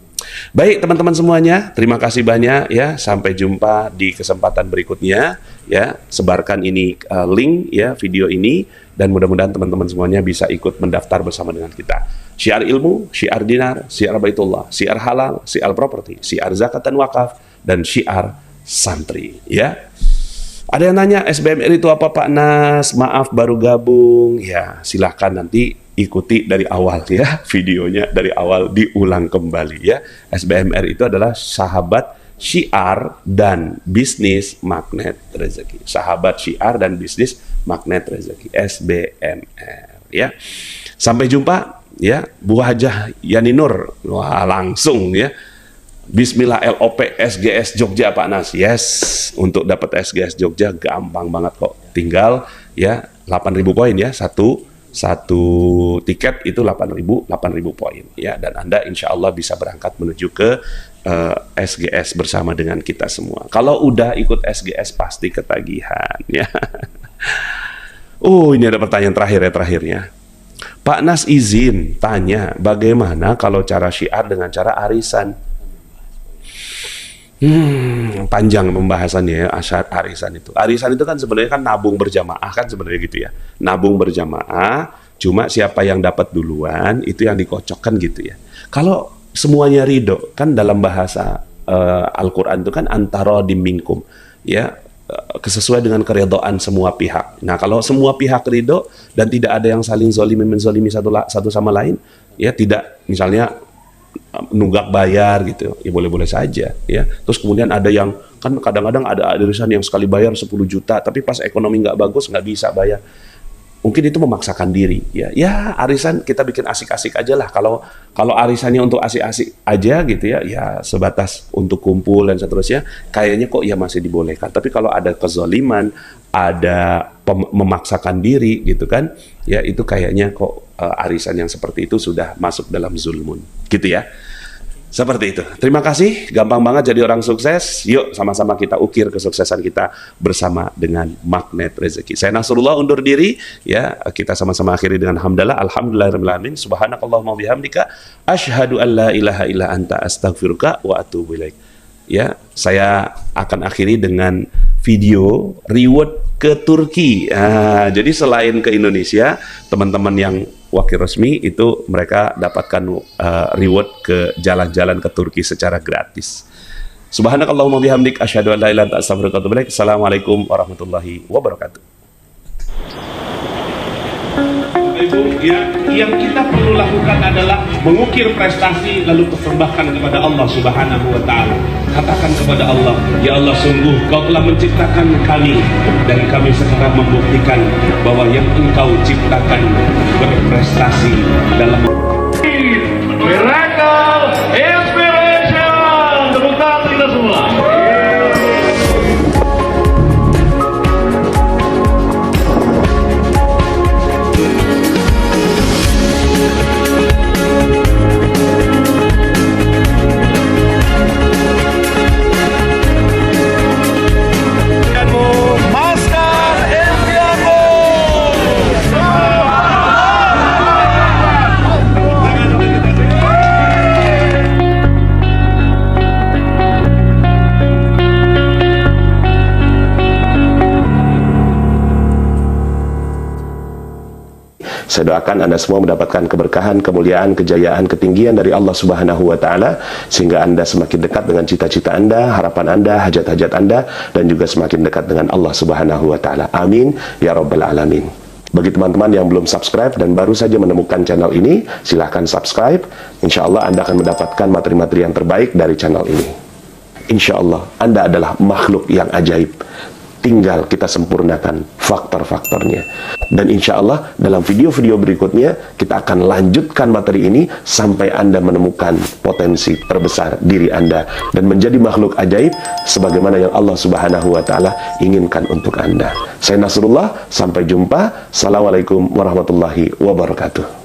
Baik teman-teman semuanya, terima kasih banyak ya. Sampai jumpa di kesempatan berikutnya ya. Sebarkan ini link ya video ini, dan mudah-mudahan teman-teman semuanya bisa ikut mendaftar bersama dengan kita. Syiar ilmu, syiar dinar, syiar Baitullah, syiar halal, syiar properti, syiar zakat dan wakaf, dan syiar santri ya. Ada yang nanya SBMR itu apa Pak Nas? Maaf baru gabung ya. Silahkan nanti ikuti dari awal ya, videonya dari awal diulang kembali ya. SBMR itu adalah sahabat syiar dan bisnis Magnet Rezeki. Sahabat syiar dan bisnis Magnet Rezeki, SBMR ya. Sampai jumpa ya, Bu Hajah Yani Nur, wah langsung ya. Bismillah LOP SGS Jogja Pak Nas. Yes, untuk dapat SGS Jogja gampang banget kok. Tinggal ya 8.000 poin ya, satu tiket itu 8.000 poin ya, dan Anda insya Allah bisa berangkat menuju ke SGS bersama dengan kita semua. Kalau udah ikut SGS pasti ketagihan ya. Ini ada pertanyaan terakhirnya. Pak Nas izin tanya, bagaimana kalau cara syiar dengan cara arisan? Panjang pembahasannya ya, arisan itu. Arisan itu kan sebenarnya kan nabung berjamaah kan sebenarnya gitu ya. Nabung berjamaah, cuma siapa yang dapat duluan itu yang dikocokkan gitu ya. Kalau semuanya ridho, kan dalam bahasa Al-Quran itu kan antara dimingkum ya, sesuai dengan keridhaan semua pihak. Nah, kalau semua pihak ridho dan tidak ada yang saling menzolimi satu sama lain, ya tidak misalnya nunggak bayar gitu, ya boleh-boleh saja ya. Terus kemudian ada yang kan kadang-kadang ada arisan yang sekali bayar 10 juta, tapi pas ekonomi nggak bagus nggak bisa bayar. Mungkin itu memaksakan diri ya. Ya arisan kita bikin asik-asik aja lah. Kalau arisannya untuk asik-asik aja gitu ya, ya sebatas untuk kumpul dan seterusnya, kayaknya kok ya masih dibolehkan. Tapi kalau ada kezaliman, ada memaksakan diri gitu kan, ya itu kayaknya kok arisan yang seperti itu sudah masuk dalam zulmun gitu ya. Seperti itu. Terima kasih, gampang banget jadi orang sukses. Yuk sama-sama kita ukir kesuksesan kita bersama dengan Magnet Rezeki. Saya Nasrullah undur diri ya. Kita sama-sama akhiri dengan hamdalah, alhamdulillahirabbil alamin, subhanakallahumma bihamdika asyhadu an la ilaha illa anta astaghfiruka wa atubu ilaik. Ya, saya akan akhiri dengan video reward ke Turki. Jadi selain ke Indonesia, teman-teman yang wakil resmi itu mereka dapatkan reward ke jalan-jalan ke Turki secara gratis. Subhanakallahumma bihamdik asyhadu an la ilaha illa anta astaghfiruka wa atubu ilaik. Assalamualaikum warahmatullahi wabarakatuh. Ibu, ya, yang kita perlu lakukan adalah mengukir prestasi lalu persembahkan kepada Allah Subhanahu wa Ta'ala. Katakan kepada Allah, ya Allah, sungguh Kau telah menciptakan kami dan kami sekarang membuktikan bahwa yang Engkau ciptakan berprestasi dalam miracle inspiration. Tepuk tangan kita semua. Saya doakan Anda semua mendapatkan keberkahan, kemuliaan, kejayaan, ketinggian dari Allah Subhanahu wa Ta'ala, sehingga Anda semakin dekat dengan cita-cita Anda, harapan Anda, hajat-hajat Anda, dan juga semakin dekat dengan Allah Subhanahu wa Ta'ala. Amin ya Rabbal Alamin. Bagi teman-teman yang belum subscribe dan baru saja menemukan channel ini, silahkan subscribe. Insya Allah Anda akan mendapatkan materi-materi yang terbaik dari channel ini. Insya Allah Anda adalah makhluk yang ajaib. Tinggal kita sempurnakan faktor-faktornya. Dan insya Allah dalam video-video berikutnya kita akan lanjutkan materi ini sampai Anda menemukan potensi terbesar diri Anda dan menjadi makhluk ajaib sebagaimana yang Allah Subhanahu wa Ta'ala inginkan untuk Anda. Saya Nasrullah, sampai jumpa. Assalamualaikum warahmatullahi wabarakatuh.